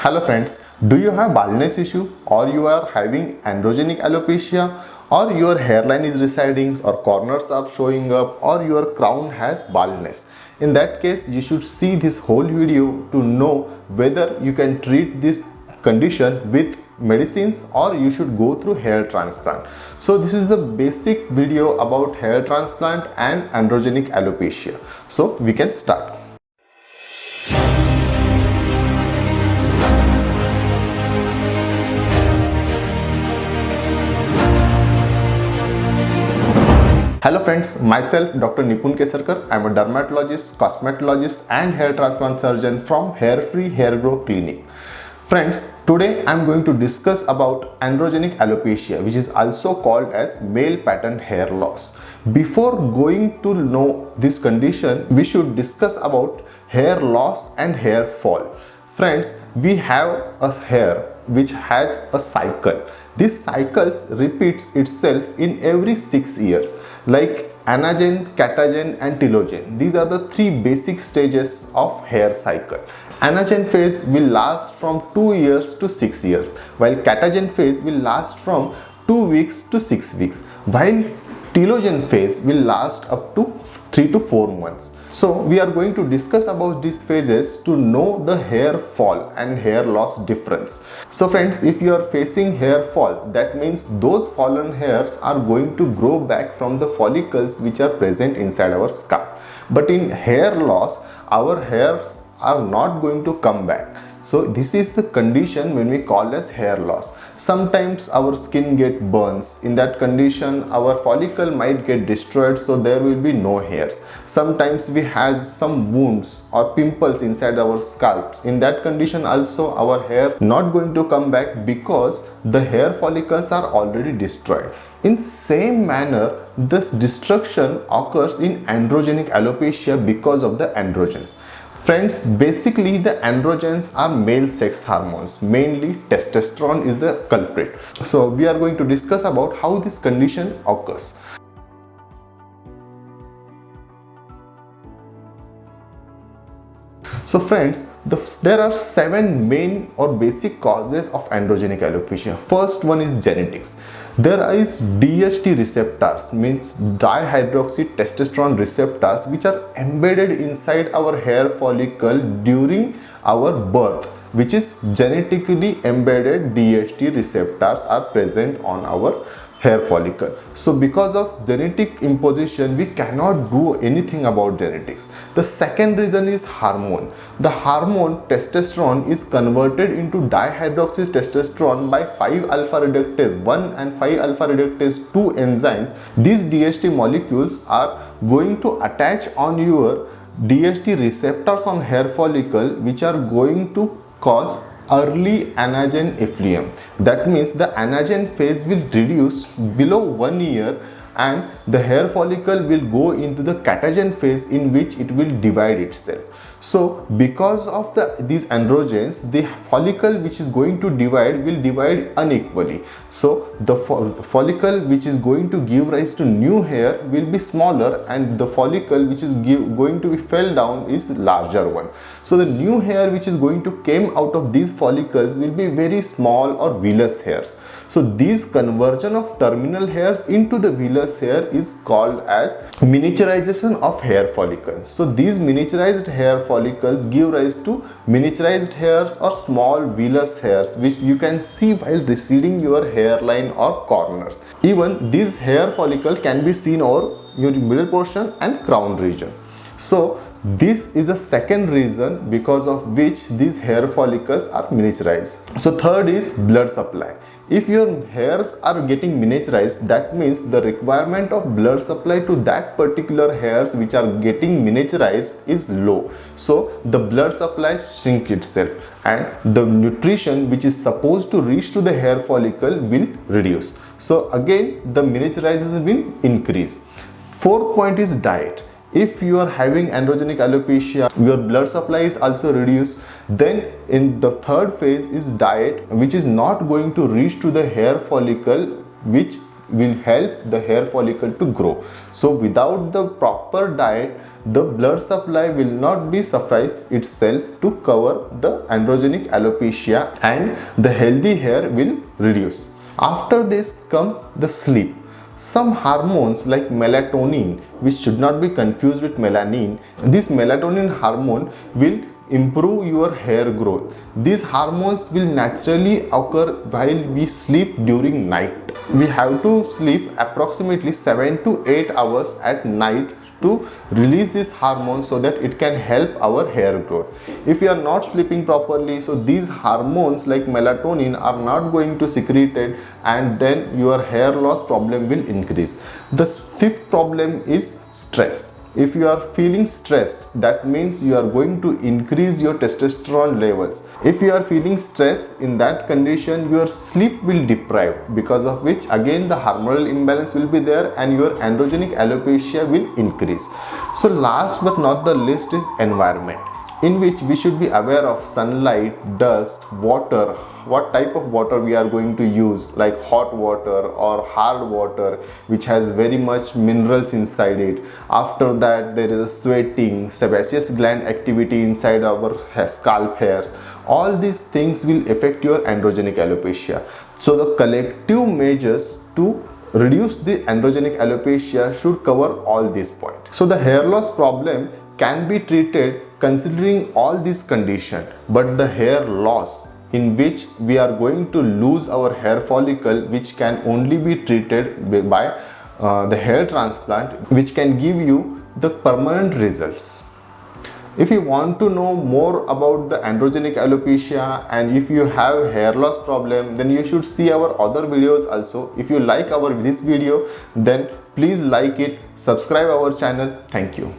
Hello friends, do you have baldness issue or you are having androgenic alopecia or your hairline is receding or corners are showing up or your crown has baldness? In that case, you should see this whole video to know whether you can treat this condition with medicines or you should go through hair transplant. So this is the basic video about hair transplant and androgenic alopecia. So we can start. Hello friends, myself Dr. Nipun Kesarkar. I am a dermatologist, cosmetologist and hair transplant surgeon from Hair Free Hair Grow Clinic. Friends, today I am going to discuss about androgenic alopecia, which is also called as male pattern hair loss. Before going to know this condition, we should discuss about hair loss and hair fall. Friends, we have a hair which has a cycle. This cycle repeats itself in every 6 years. Like Anagen, Catagen and Telogen. These are the three basic stages of hair cycle. Anagen phase will last from 2 years to 6 years, while Catagen phase will last from 2 weeks to 6 weeks, while Telogen phase will last up to 3 to 4 months. So we are going to discuss about these phases to know the hair fall and hair loss difference. So friends, if you are facing hair fall, that means those fallen hairs are going to grow back from the follicles which are present inside our scalp. But in hair loss, our hairs are not going to come back. So this is the condition when we call as hair loss. Sometimes our skin get burns. In that condition, our follicle might get destroyed, so there will be no hairs. Sometimes we have some wounds or pimples inside our scalp. In that condition also, our hairs not going to come back because the hair follicles are already destroyed. In same manner, this destruction occurs in androgenic alopecia because of the androgens. Friends, basically the androgens are male sex hormones. Mainly testosterone is the culprit. So we are going to discuss about how this condition occurs. So friends, there are 7 main or basic causes of androgenic alopecia. First one is genetics. There is DHT receptors, means dihydroxytestosterone receptors, which are embedded inside our hair follicle during our birth, which is genetically embedded DHT receptors are present on our hair follicle. So because of genetic imposition, we cannot do anything about genetics. The second reason is hormone. The hormone testosterone is converted into dihydroxytestosterone by 5-alpha reductase 1 and 5-alpha reductase 2 enzymes. These DHT molecules are going to attach on your DHT receptors on hair follicle, which are going to cause early anagen effluent. That means the anagen phase will reduce below 1 year and the hair follicle will go into the catagen phase in which it will divide itself. So because of these androgens, the follicle which is going to divide will divide unequally. So the follicle which is going to give rise to new hair will be smaller and the follicle which is going to be fell down is larger one. So the new hair which is going to come out of these follicles will be very small or vellus hairs. So these conversion of terminal hairs into the vellus hair is called as miniaturization of hair follicles. So these miniaturized hair follicles give rise to miniaturized hairs or small vellus hairs, which you can see while receding your hairline or corners. Even these hair follicle can be seen over your middle portion and crown region. So this is the second reason because of which these hair follicles are miniaturized. So third is blood supply. If your hairs are getting miniaturized, that means the requirement of blood supply to that particular hairs which are getting miniaturized is low. So the blood supply shrink itself and the nutrition which is supposed to reach to the hair follicle will reduce. So again the miniaturization will increase. Fourth point is diet. If you are having androgenic alopecia, your blood supply is also reduced, then in the third phase is diet, which is not going to reach to the hair follicle which will help the hair follicle to grow. So without the proper diet, the blood supply will not be suffice itself to cover the androgenic alopecia and the healthy hair will reduce. After this come the sleep. Some hormones like melatonin, which should not be confused with melanin, this melatonin hormone will improve your hair growth. These hormones will naturally occur while we sleep during night. We have to sleep approximately 7 to 8 hours at night to release this hormone so that it can help our hair growth. If you are not sleeping properly, so these hormones like melatonin are not going to secreted, and then your hair loss problem will increase. The fifth problem is stress. If you are feeling stressed, that means you are going to increase your testosterone levels. If you are feeling stress, in that condition your sleep will deprive, because of which again the hormonal imbalance will be there and your androgenic alopecia will increase. So last but not the least is environment, in which we should be aware of sunlight, dust, water, what type of water we are going to use, like hot water or hard water which has very much minerals inside it. After that there is a sweating, sebaceous gland activity inside our scalp hairs. All these things will affect your androgenic alopecia. So the collective measures to reduce the androgenic alopecia should cover all these points. So the hair loss problem can be treated considering all these conditions, but the hair loss in which we are going to lose our hair follicle, which can only be treated by the hair transplant, which can give you the permanent results. If you want to know more about the androgenic alopecia and if you have hair loss problem, then you should see our other videos also. If you like this video, then please like it, subscribe our channel. Thank you.